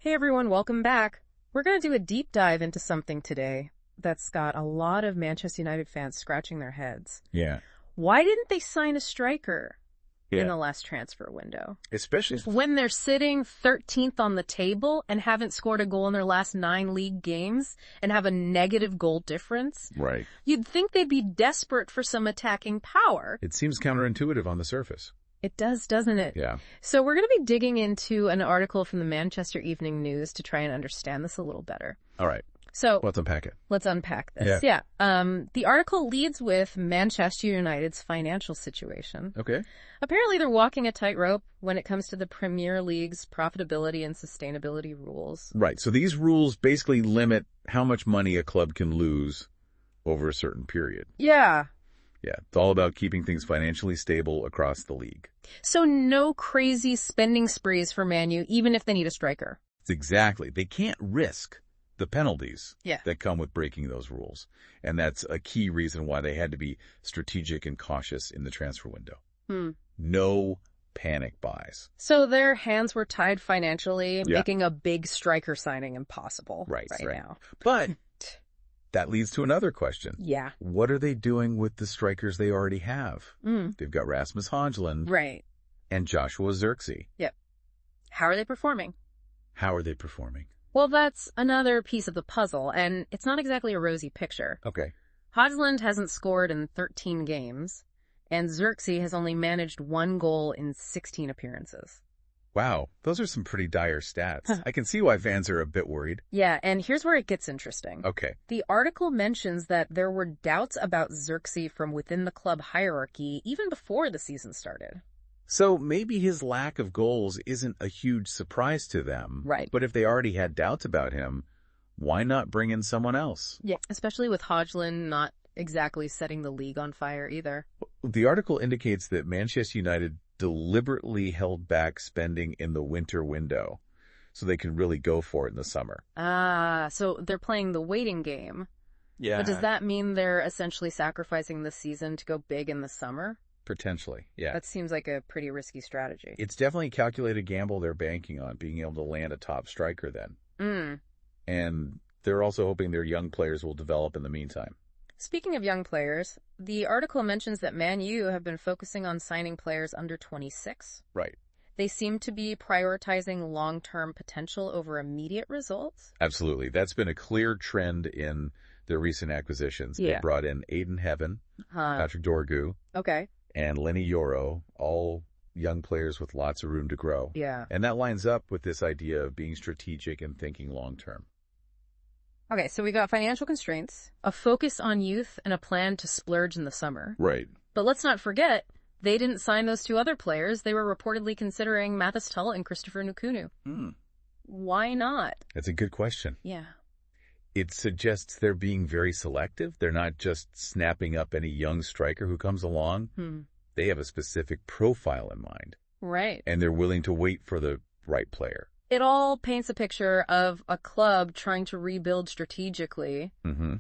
Hey everyone, welcome back. We're going to do a deep dive into something today that's got a lot of Manchester United fans scratching their heads. Yeah. Why didn't they sign a striker in Yeah. the last transfer window? Especially When they're sitting 13th on the table and haven't scored a goal in their last 9 league games and have a negative goal difference, right. you'd think they'd be desperate for some attacking power. It seems counterintuitive on the surface. It does, doesn't it? Yeah. So we're going to be digging into an article from the Manchester Evening News to try and understand this a little better. All right. So Let's unpack it. let's unpack this. Yeah. The article leads with Manchester United's financial situation. Okay. Apparently they're walking a tightrope when it comes to the Premier League's profitability and sustainability rules. Right. So these rules basically limit how much money a club can lose over a certain period. Yeah. Yeah. It's all about keeping things financially stable across the league. So no crazy spending sprees for Man U, even if they need a striker. Exactly. They can't risk the penalties Yeah. that come with breaking those rules. And that's a key reason why they had to be strategic and cautious in the transfer window. No panic buys. So their hands were tied financially, Yeah. making a big striker signing impossible Right. now. But that leads to another question. Yeah. What are they doing with the strikers they already have? They've got Rasmus Hojlund Right. and Joshua Zirkzee. Yep. How are they performing? How are they performing? Well, that's another piece of the puzzle, and it's not exactly a rosy picture. Okay. Hojlund hasn't scored in 13 games, and Zirkzee has only managed 1 goal in 16 appearances. Wow, those are some pretty dire stats. I can see why fans are a bit worried. Yeah, and here's where it gets interesting. Okay. The article mentions that there were doubts about Zirkzee from within the club hierarchy even before the season started. So maybe his lack of goals isn't a huge surprise to them. Right. But if they already had doubts about him, why not bring in someone else? Yeah, especially with Hojlund not exactly setting the league on fire either. The article indicates that Manchester United deliberately held back spending in the winter window so they can really go for it in the summer. So they're playing the waiting game. Yeah. But does that mean they're essentially sacrificing the season to go big in the summer? Potentially, yeah. That seems like a pretty risky strategy. It's definitely a calculated gamble they're banking on, being able to land a top striker then. And they're also hoping their young players will develop in the meantime. Speaking of young players, the article mentions that Man U have been focusing on signing players under 26. Right. They seem to be prioritizing long-term potential over immediate results. Absolutely. That's been a clear trend in their recent acquisitions. Yeah. They brought in Aiden Heaven, Patrick Dorgu, Okay. and Lenny Yoro, all young players with lots of room to grow. Yeah. And that lines up with this idea of being strategic and thinking long-term. Okay, so we got financial constraints, a focus on youth, and a plan to splurge in the summer. Right. But let's not forget, they didn't sign those 2 other players. They were reportedly considering Mathis Tull and Christopher Nkunu. Why not? That's a good question. Yeah. It suggests they're being very selective. They're not just snapping up any young striker who comes along. They have a specific profile in mind. Right. And they're willing to wait for the right player. It all paints a picture of a club trying to rebuild strategically,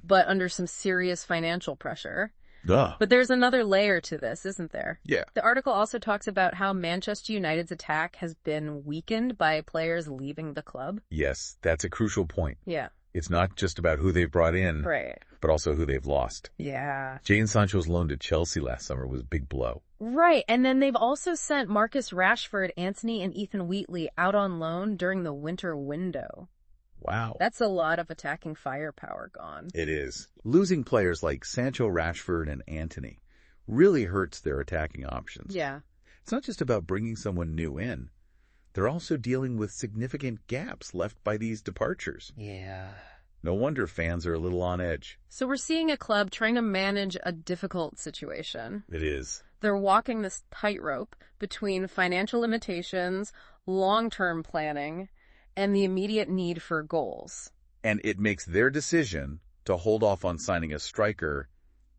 but under some serious financial pressure. But there's another layer to this, isn't there? Yeah. The article also talks about how Manchester United's attack has been weakened by players leaving the club. Yes, that's a crucial point. Yeah. It's not just about who they've brought in, Right. but also who they've lost. Yeah. Jadon Sancho's loan to Chelsea last summer was a big blow. Right. And then they've also sent Marcus Rashford, Antony, and Ethan Wheatley out on loan during the winter window. Wow. That's a lot of attacking firepower gone. It is. Losing players like Sancho, Rashford, and Antony really hurts their attacking options. Yeah. It's not just about bringing someone new in. They're also dealing with significant gaps left by these departures. Yeah. No wonder fans are a little on edge. So we're seeing a club trying to manage a difficult situation. It is. They're walking this tightrope between financial limitations, long-term planning, and the immediate need for goals. And it makes their decision to hold off on signing a striker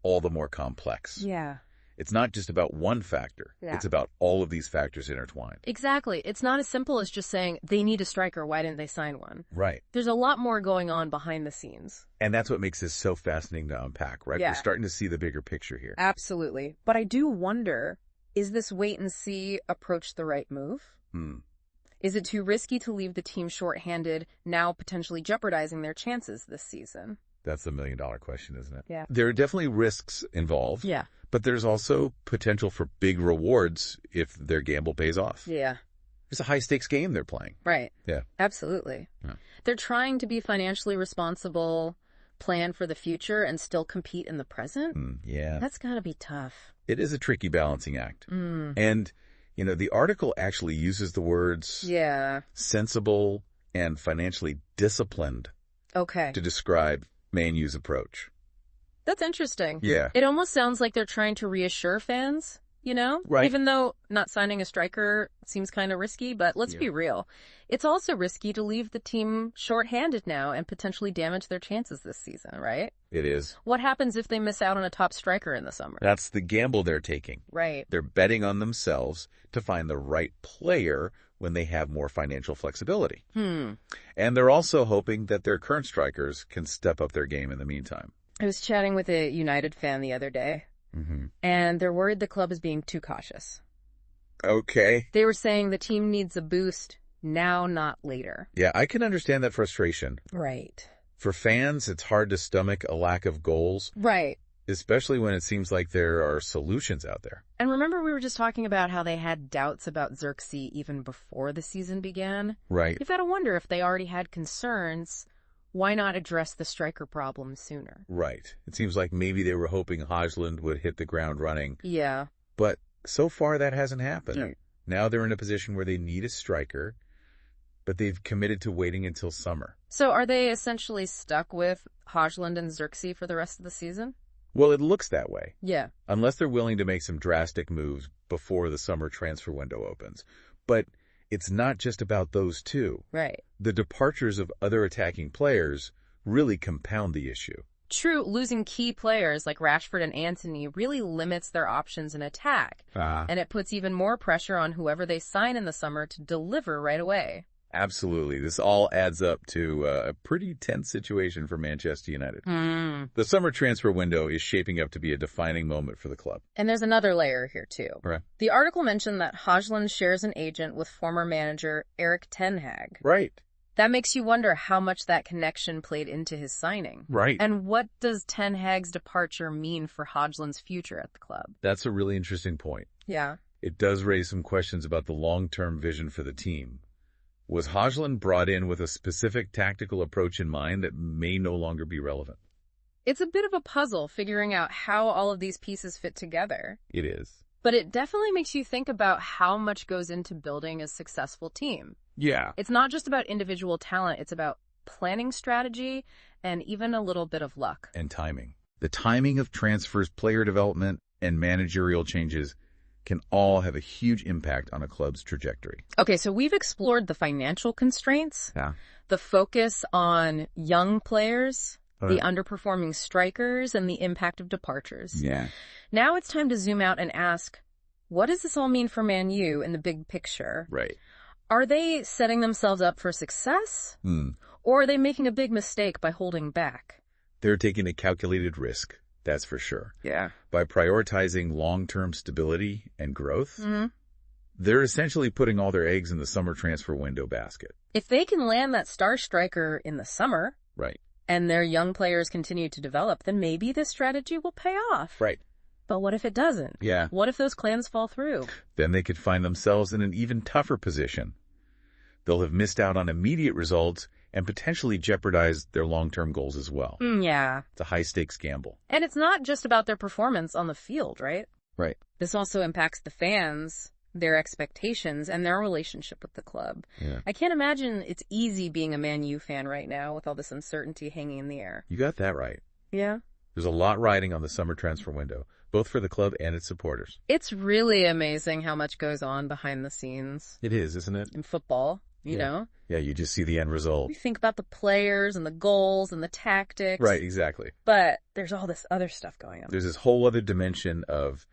all the more complex. Yeah. It's not just about one factor. Yeah. It's about all of these factors intertwined. Exactly. It's not as simple as just saying, they need a striker, why didn't they sign one? Right. There's a lot more going on behind the scenes. And that's what makes this so fascinating to unpack, right? Yeah. We're starting to see the bigger picture here. Absolutely. But I do wonder, is this wait and see approach the right move? Is it too risky to leave the team shorthanded, now potentially jeopardizing their chances this season? That's the million-dollar question, isn't it? Yeah. There are definitely risks involved. Yeah. But there's also potential for big rewards if their gamble pays off. Yeah. It's a high-stakes game they're playing. Right. Yeah. Absolutely. Yeah. They're trying to be financially responsible, plan for the future, and still compete in the present. Yeah. That's got to be tough. It is a tricky balancing act. And, the article actually uses the words sensible and financially disciplined to describe Man U's approach. That's interesting. Yeah. It almost sounds like they're trying to reassure fans, Right. Even though not signing a striker seems kind of risky, but let's be real. It's also risky to leave the team shorthanded now and potentially damage their chances this season, right? It is. What happens if they miss out on a top striker in the summer? That's the gamble they're taking. Right. They're betting on themselves to find the right player when they have more financial flexibility. And they're also hoping that their current strikers can step up their game in the meantime. I was chatting with a United fan the other day, and they're worried the club is being too cautious. Okay. They were saying the team needs a boost now, not later. Yeah, I can understand that frustration. Right. For fans, it's hard to stomach a lack of goals. Right. Especially when it seems like there are solutions out there. And remember we were just talking about how they had doubts about Zirkzee even before the season began? Right. You've got to wonder if they already had concerns. Why not address the striker problem sooner? Right. It seems like maybe they were hoping Hojlund would hit the ground running. Yeah. But so far that hasn't happened. Right. Now they're in a position where they need a striker, but they've committed to waiting until summer. So are they essentially stuck with Hojlund and Zirkzee for the rest of the season? Well, it looks that way. Yeah. Unless they're willing to make some drastic moves before the summer transfer window opens. But it's not just about those two. Right. The departures of other attacking players really compound the issue. True, losing key players like Rashford and Antony really limits their options in attack. And it puts even more pressure on whoever they sign in the summer to deliver right away. Absolutely. This all adds up to a pretty tense situation for Manchester United. The summer transfer window is shaping up to be a defining moment for the club. And there's another layer here, too. Right. The article mentioned that Hojlund shares an agent with former manager Erik ten Hag. Right. That makes you wonder how much that connection played into his signing. Right. And what does ten Hag's departure mean for Hojlund's future at the club? That's a really interesting point. Yeah. It does raise some questions about the long-term vision for the team. Was Hojlund brought in with a specific tactical approach in mind that may no longer be relevant? It's a bit of a puzzle figuring out how all of these pieces fit together. It is. But it definitely makes you think about how much goes into building a successful team. Yeah. It's not just about individual talent, it's about planning strategy and even a little bit of luck. And timing. The timing of transfers, player development, and managerial changes can all have a huge impact on a club's trajectory. Okay, so we've explored the financial constraints, the focus on young players, the underperforming strikers, and the impact of departures. Yeah. Now it's time to zoom out and ask, what does this all mean for Man U in the big picture? Right. Are they setting themselves up for success? Or are they making a big mistake by holding back? They're taking a calculated risk. That's for sure. Yeah. By prioritizing long-term stability and growth, they're essentially putting all their eggs in the summer transfer window basket. If they can land that star striker in the summer, right, and their young players continue to develop, then maybe this strategy will pay off. Right. But what if it doesn't? Yeah. What if those plans fall through? Then they could find themselves in an even tougher position. They'll have missed out on immediate results and potentially jeopardize their long-term goals as well. Yeah. It's a high-stakes gamble. And it's not just about their performance on the field, right? Right. This also impacts the fans, their expectations, and their relationship with the club. Yeah. I can't imagine it's easy being a Man U fan right now with all this uncertainty hanging in the air. You got that right. Yeah. There's a lot riding on the summer transfer window, both for the club and its supporters. It's really amazing how much goes on behind the scenes. It is, isn't it? In football, you know? Yeah, you just see the end result. You think about the players and the goals and the tactics. Right, exactly. But there's all this other stuff going on. There's this whole other dimension of,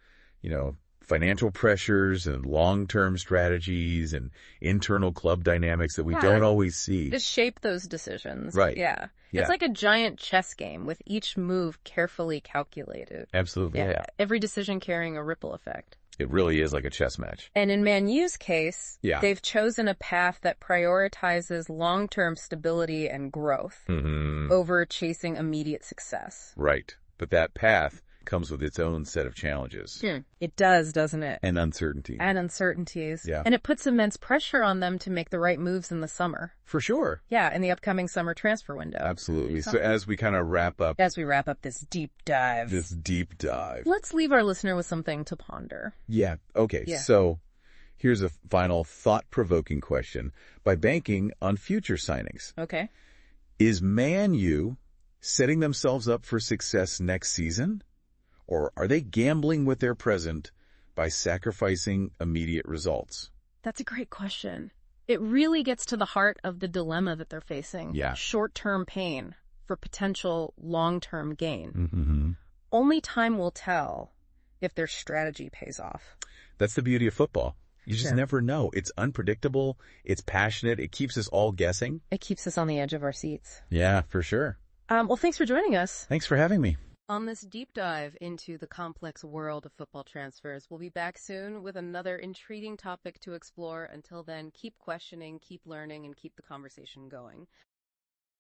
financial pressures and long-term strategies and internal club dynamics that we don't always see. To shape those decisions. Right. Yeah. It's like a giant chess game with each move carefully calculated. Absolutely. Yeah. Every decision carrying a ripple effect. It really is like a chess match. And in Man U's case, they've chosen a path that prioritizes long-term stability and growth over chasing immediate success. Right. But that path comes with its own set of challenges. It does, doesn't it? And uncertainty. And uncertainties. Yeah. And it puts immense pressure on them to make the right moves in the summer. For sure. Yeah, in the upcoming summer transfer window. Absolutely. So as we kind of wrap up... As we wrap up this deep dive. Let's leave our listener with something to ponder. Yeah. Okay. Yeah. So here's a final thought-provoking question. By banking on future signings. Okay. Is Man U setting themselves up for success next season? Or are they gambling with their present by sacrificing immediate results? That's a great question. It really gets to the heart of the dilemma that they're facing. Yeah. Short-term pain for potential long-term gain. Only time will tell if their strategy pays off. That's the beauty of football. You just never know. It's unpredictable. It's passionate. It keeps us all guessing. It keeps us on the edge of our seats. Yeah, for sure. Well, thanks for joining us. Thanks for having me. On this deep dive into the complex world of football transfers, we'll be back soon with another intriguing topic to explore. Until then, keep questioning, keep learning, and keep the conversation going.